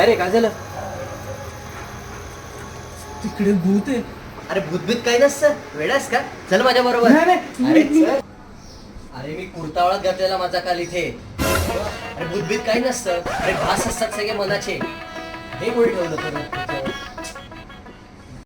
काय रे, काय झालं? तिकडे भूत आहे. अरे भूतभीत काही नसतं, वेडास का? चल माझ्या बरोबर. अरे चल. अरे मी कुर्तावळात घातलेला माझा काल इथे. अरे भूतभीत काही नसतं, अरे भास असतात सगळे मनाचे. हे कोणी ठेवलं तुला?